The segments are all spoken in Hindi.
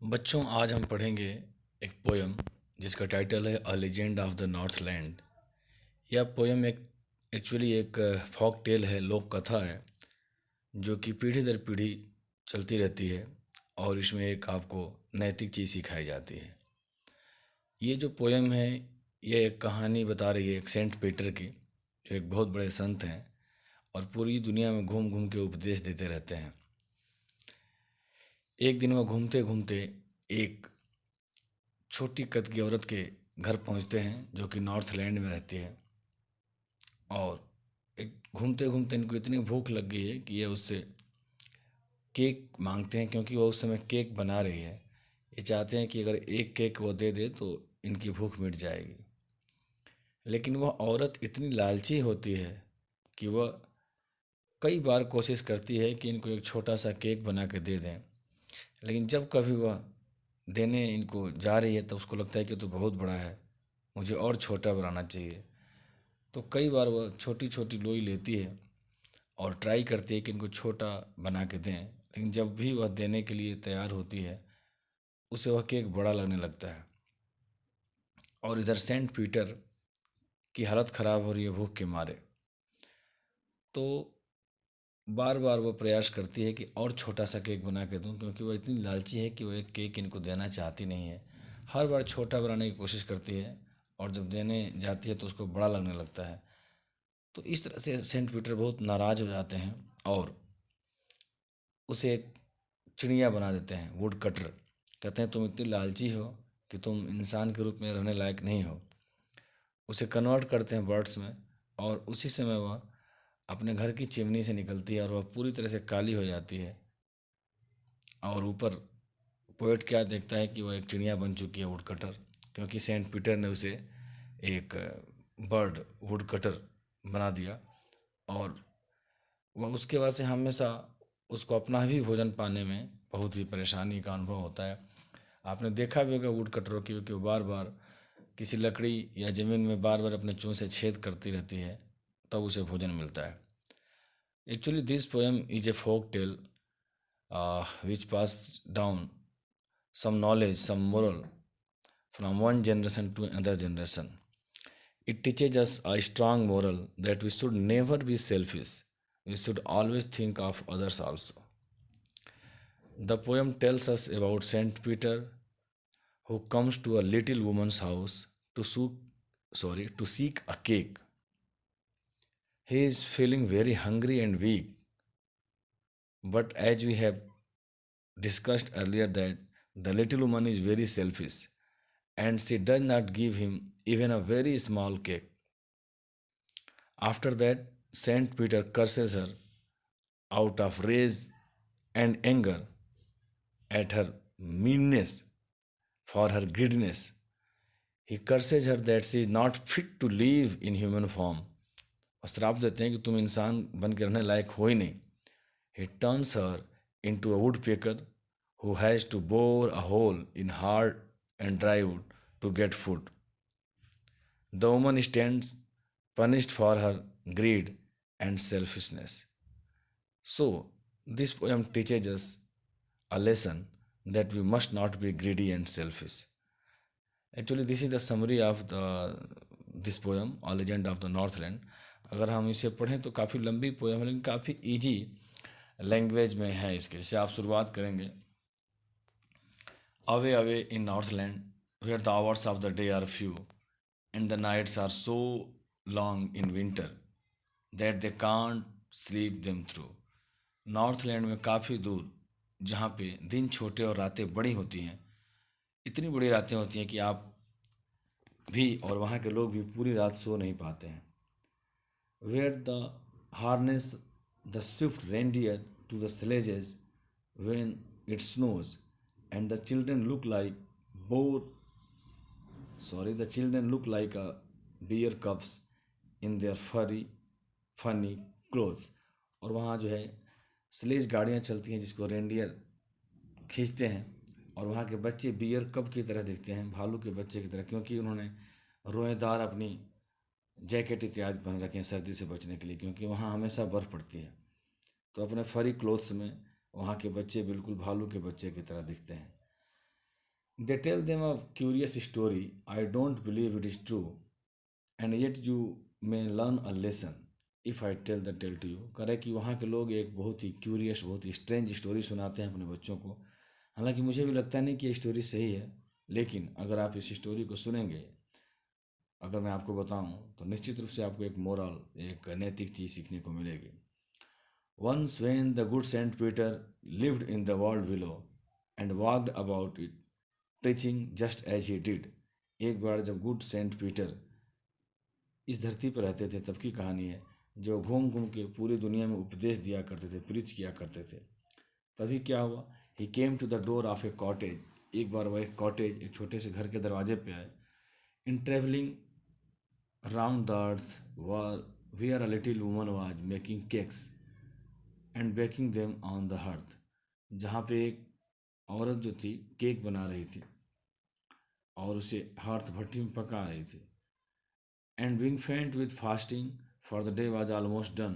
बच्चों, आज हम पढ़ेंगे एक पोयम जिसका टाइटल है a legend of the north land. यह पोयम एक्चुअली एक फोक टेल है, लोक कथा है, जो कि पीढ़ी दर पीढ़ी चलती रहती है और इसमें एक आपको नैतिक चीज़ सिखाई जाती है। ये जो पोयम है, ये एक कहानी बता रही है एक सेंट पीटर की, जो एक बहुत बड़े संत हैं और पूरी दुनिया में घूम घूम के उपदेश देते रहते हैं। एक दिन वह घूमते घूमते एक छोटी कद की औरत के घर पहुंचते हैं, जो कि नॉर्थ लैंड में रहती है। और एक घूमते घूमते इनको इतनी भूख लग गई है कि ये उससे केक मांगते हैं, क्योंकि वो उस समय केक बना रही है। ये चाहते हैं कि अगर एक केक वो दे दे तो इनकी भूख मिट जाएगी। लेकिन वह औरत इतनी लालची होती है कि वह कई बार कोशिश करती है कि इनको एक छोटा सा केक बना के दे दें, लेकिन जब कभी वह देने इनको जा रही है तो उसको लगता है कि तो बहुत बड़ा है, मुझे और छोटा बनाना चाहिए। तो कई बार वह छोटी छोटी लोई लेती है और ट्राई करती है कि इनको छोटा बना के दें, लेकिन जब भी वह देने के लिए तैयार होती है उसे वह केक बड़ा लगने लगता है। और इधर सेंट पीटर की हालत ख़राब हो रही है भूख के मारे। तो बार बार वो प्रयास करती है कि और छोटा सा केक बना के दूं, क्योंकि वो इतनी लालची है कि वो एक केक इनको देना चाहती नहीं है। हर बार छोटा बनाने की कोशिश करती है और जब देने जाती है तो उसको बड़ा लगने लगता है। तो इस तरह से सेंट पीटर बहुत नाराज़ हो जाते हैं और उसे एक चिड़िया बना देते हैं, वुड कटर। कहते हैं तुम इतनी लालची हो कि तुम इंसान के रूप में रहने लायक नहीं हो। उसे कन्वर्ट करते हैं बर्ड्स में और उसी समय वह अपने घर की चिमनी से निकलती है और वह पूरी तरह से काली हो जाती है। और ऊपर पोएट क्या देखता है कि वह एक चिड़िया बन चुकी है, वुड कटर, क्योंकि सेंट पीटर ने उसे एक बर्ड वुड कटर बना दिया। और वह उसके बाद से हमेशा उसको अपना भी भोजन पाने में बहुत ही परेशानी का अनुभव होता है। आपने देखा भी होगा वुड कटरों की कि वो बार बार किसी लकड़ी या ज़मीन में बार बार अपने चोंच से छेद करती रहती है, तब उसे भोजन मिलता है। Actually this poem is a folk tale which pass down some knowledge, some moral from one generation to another generation. It teaches us a strong moral that we should never be selfish. We should always think of others also. The poem tells us about Saint Peter, who comes to a little woman's house to seek a cake. He is feeling very hungry and weak, but as we have discussed earlier that the little woman is very selfish and she does not give him even a very small cake. After that, Saint Peter curses her out of rage and anger at her meanness for her greediness. He curses her that she is not fit to live in human form. और श्राप देते हैं कि तुम इंसान बन के रहने लायक हो ही नहीं। He turns her into a woodpecker who has to bore a hole in hard and dry wood to get food. The woman stands punished for her greed and selfishness. So, this poem teaches us a lesson that we must not be greedy and selfish. Actually, this is the summary of this poem, A Legend of the Northland. अगर हम इसे पढ़ें तो काफ़ी लंबी पोएम है, लेकिन काफ़ी इजी लैंग्वेज में है इसके। जैसे आप शुरुआत करेंगे, away away in Northland where the hours of the day are few and the nights are so long in winter that they can't sleep them through. Northland में काफ़ी दूर, जहाँ पे दिन छोटे और रातें बड़ी होती हैं, इतनी बड़ी रातें होती हैं कि आप भी और वहाँ के लोग भी पूरी रात सो नहीं पाते हैं। Where they harness the swift reindeer to the sledges when it snows and the children look like boar the children look like a bear cubs in their furry funny clothes। और वहाँ जो है स्लेज गाड़ियाँ चलती हैं जिसको रेंडियर खींचते हैं, और वहाँ के बच्चे बियर कब की तरह दिखते हैं, भालू के बच्चे की तरह, क्योंकि उन्होंने रोएदार अपनी जैकेट इत्यादि पहन रखे हैं सर्दी से बचने के लिए, क्योंकि वहाँ हमेशा बर्फ़ पड़ती है। तो अपने फरी क्लोथ्स में वहाँ के बच्चे बिल्कुल भालू के बच्चे की तरह दिखते हैं। They tell them a curious story. I don't believe it is true, and yet you may learn a lesson if I tell the tale to you। कह रहे कि वहाँ के लोग एक बहुत ही क्यूरियस, बहुत ही स्ट्रेंज स्टोरी सुनाते हैं अपने बच्चों को। हालांकि मुझे भी लगता नहीं कि ये स्टोरी सही है, लेकिन अगर आप इस स्टोरी को सुनेंगे, अगर मैं आपको बताऊं, तो निश्चित रूप से आपको एक मोरल, एक नैतिक चीज़ सीखने को मिलेगी। Once when the good Saint Peter lived in the world below and walked about it, preaching just as he did। एक बार जब गुड सेंट पीटर इस धरती पर रहते थे तब की कहानी है, जो घूम घूम के पूरी दुनिया में उपदेश दिया करते थे, प्रीच किया करते थे। तभी क्या हुआ, he came to the door of a cottage. एक बार वह एक कॉटेज, एक छोटे से घर के दरवाजे पे आए। In travelling round the earth where a little woman was making cakes and baking them on the hearth. जहाँ पे एक औरत जो थी केक बना रही थी और उसे हर्थ भट्टी में पका रही थी। And being faint with fasting for the day was almost done,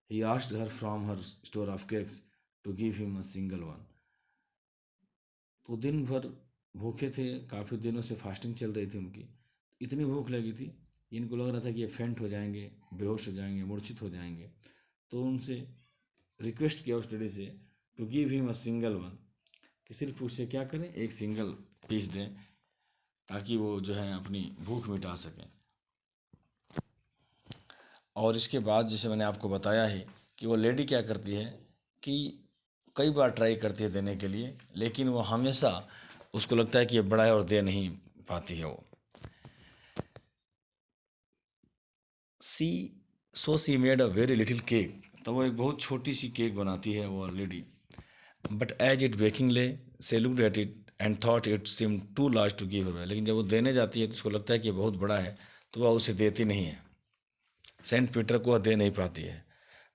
he asked her from her store of cakes to give him a single one. तो दिन भर भूखे थे, काफ़ी दिनों से फास्टिंग चल रही थी उनकी। इतनी भूख लगी थी, इनको लग रहा था कि ये फेंट हो जाएंगे, बेहोश हो जाएंगे, मूर्छित हो जाएंगे। तो उनसे रिक्वेस्ट किया उस लेडी से to give him a single one, कि सिर्फ उसे क्या करें, एक सिंगल पीस दें ताकि वो जो है अपनी भूख मिटा सकें। और इसके बाद जैसे मैंने आपको बताया है कि वो लेडी क्या करती है कि कई बार ट्राई करती है देने के लिए, लेकिन वो हमेशा उसको लगता है कि ये बड़ा है और दे नहीं पाती है वो। She she made a very little cake. तो वो एक बहुत छोटी सी केक बनाती है वो lady. But as it baking lay so looked at it and thought it seem too large to give away. लेकिन जब वो देने जाती है तो उसको लगता है कि ये बहुत बड़ा है, तो वह उसे देती नहीं है। सेंट पीटर को वह दे नहीं पाती है।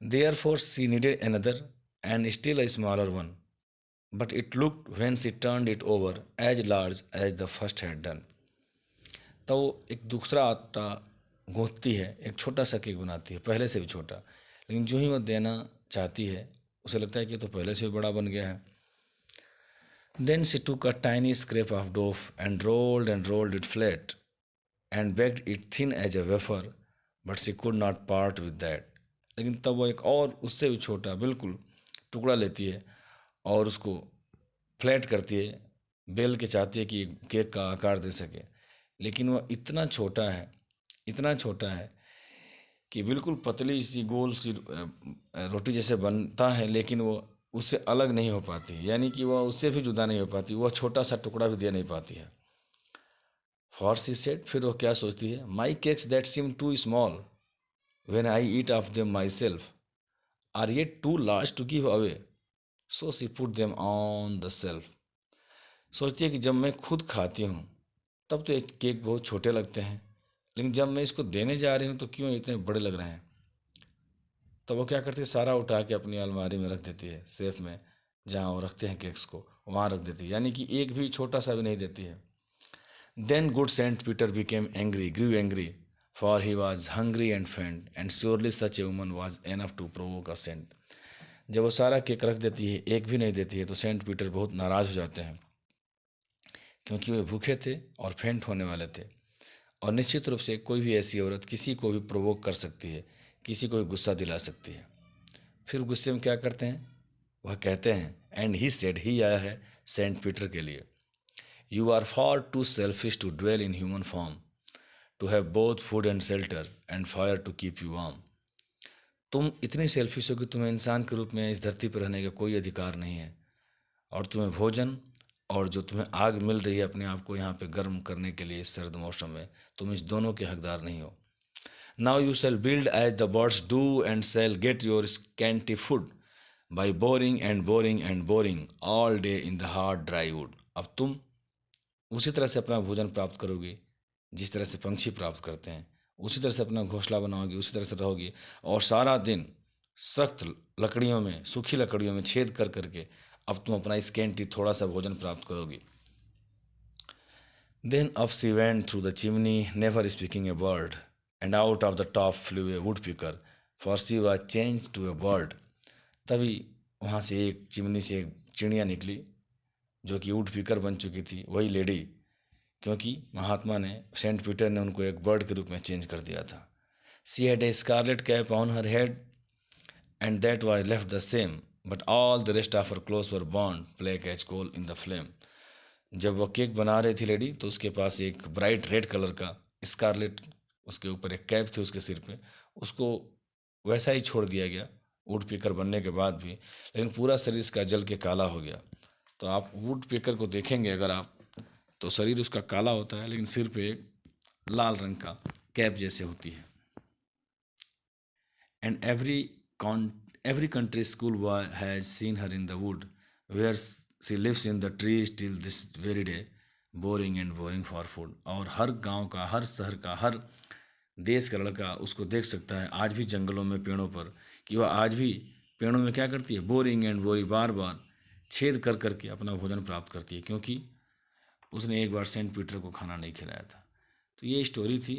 Therefore she needed another and still a smaller one, but it looked when she turned it over as large as the first had done. तो वो एक दूसरा आटा गूंथती है, एक छोटा सा केक बनाती है, पहले से भी छोटा। लेकिन जो ही वो देना चाहती है उसे लगता है कि तो पहले से भी बड़ा बन गया है। Then she took a tiny scrap of dough and rolled it flat and baked it thin as a wafer, but she could not part with that। लेकिन तब वो एक और उससे भी छोटा बिल्कुल टुकड़ा लेती है और उसको फ्लैट करती है, बेल के चाहती है कि केक का आकार दे सके। लेकिन वह इतना छोटा है, इतना छोटा है कि बिल्कुल पतली सी गोल सी रोटी जैसे बनता है, लेकिन वो उससे अलग नहीं हो पाती है, यानी कि वह उससे भी जुदा नहीं हो पाती, वह छोटा सा टुकड़ा भी दे नहीं पाती है। फॉर सी सेड, फिर वो क्या सोचती है, my cakes that seem too small when I eat of them myself are yet too large to give away, so she put them on the shelf. सोचती है कि जब मैं खुद खाती हूँ तब तो ये केक बहुत छोटे लगते हैं, लेकिन जब मैं इसको देने जा रही हूँ तो क्यों इतने बड़े लग रहे हैं। तो वो क्या करती है, सारा उठा के अपनी अलमारी में रख देती है, सेफ में, जहाँ वो रखते हैं केक्स को वहाँ रख देती है, यानी कि एक भी छोटा सा भी नहीं देती है। Then good Saint Peter became angry, grew angry, for he was hungry and faint and surely such a woman was enough to provoke a saint. जब वो सारा केक रख देती है, एक भी नहीं देती है, तो सेंट पीटर बहुत नाराज़ हो जाते हैं, क्योंकि वे भूखे थे और फेंट होने वाले थे। और निश्चित रूप से कोई भी ऐसी औरत किसी को भी प्रोवोक कर सकती है, किसी को भी गुस्सा दिला सकती है। फिर गुस्से में क्या करते हैं, वह कहते हैं, एंड ही सेड, ही आया है सेंट पीटर के लिए, you are far too selfish to dwell in human form to have both food and shelter and fire to keep you warm. तुम इतनी सेल्फिश हो कि तुम्हें इंसान के रूप में इस धरती पर रहने का कोई अधिकार नहीं है, और तुम्हें भोजन और जो तुम्हें आग मिल रही है अपने आप को यहाँ पे गर्म करने के लिए इस सर्द मौसम में, तुम इस दोनों के हकदार नहीं हो। Now you shall build as the birds do and shall get your scanty food by boring and boring and boring all day in the hard dry wood. अब तुम उसी तरह से अपना भोजन प्राप्त करोगे जिस तरह से पंछी प्राप्त करते हैं, उसी तरह से अपना घोंसला बनाओगे, उसी तरह से रहोगे, और सारा दिन सख्त लकड़ियों में, सूखी लकड़ियों में छेद कर करके अब तुम अपना स्कैंटी थोड़ा सा भोजन प्राप्त करोगे। Then up she went through the chimney, never speaking a word, and out of the top flew a woodpecker, for she was changed to a bird। तभी वहाँ से एक चिमनी से एक चिड़िया निकली जो कि वुड पीकर बन चुकी थी, वही लेडी, क्योंकि महात्मा ने, सेंट पीटर ने उनको एक बर्ड के रूप में चेंज कर दिया था। She had a scarlet cap on her head and that was left the same, but all the rest of her clothes were burned black as coal in the flame. जब वो केक बना रही थी लेडी, तो उसके पास एक ब्राइट रेड कलर का स्कारलेट, उसके ऊपर एक कैप थी उसके सिर पे, उसको वैसा ही छोड़ दिया गया वुड पीकर बनने के बाद भी, लेकिन पूरा शरीर इसका जल के काला हो गया। तो आप वुड पीकर को देखेंगे अगर आप, तो शरीर उसका काला होता है, लेकिन सिर पे एक लाल रंग का कैप जैसे होती है। And every country school boy has seen her in the wood where she lives in the trees till this very day, boring and boring for food। और हर गांव का, हर शहर का, हर देश का लड़का उसको देख सकता है आज भी जंगलों में, पेड़ों पर, कि वह आज भी पेड़ों में क्या करती है, बोरिंग एंड बोरी, बार बार छेद कर करके अपना भोजन प्राप्त करती है, क्योंकि उसने एक बार सेंट पीटर को खाना नहीं खिलाया था। तो ये स्टोरी थी,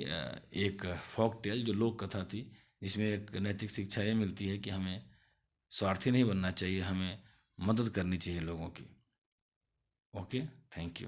एक फोक टेल, जो लोक कथा थी, जिसमें एक नैतिक शिक्षा ये मिलती है कि हमें स्वार्थी नहीं बनना चाहिए, हमें मदद करनी चाहिए लोगों की। Okay, thank you.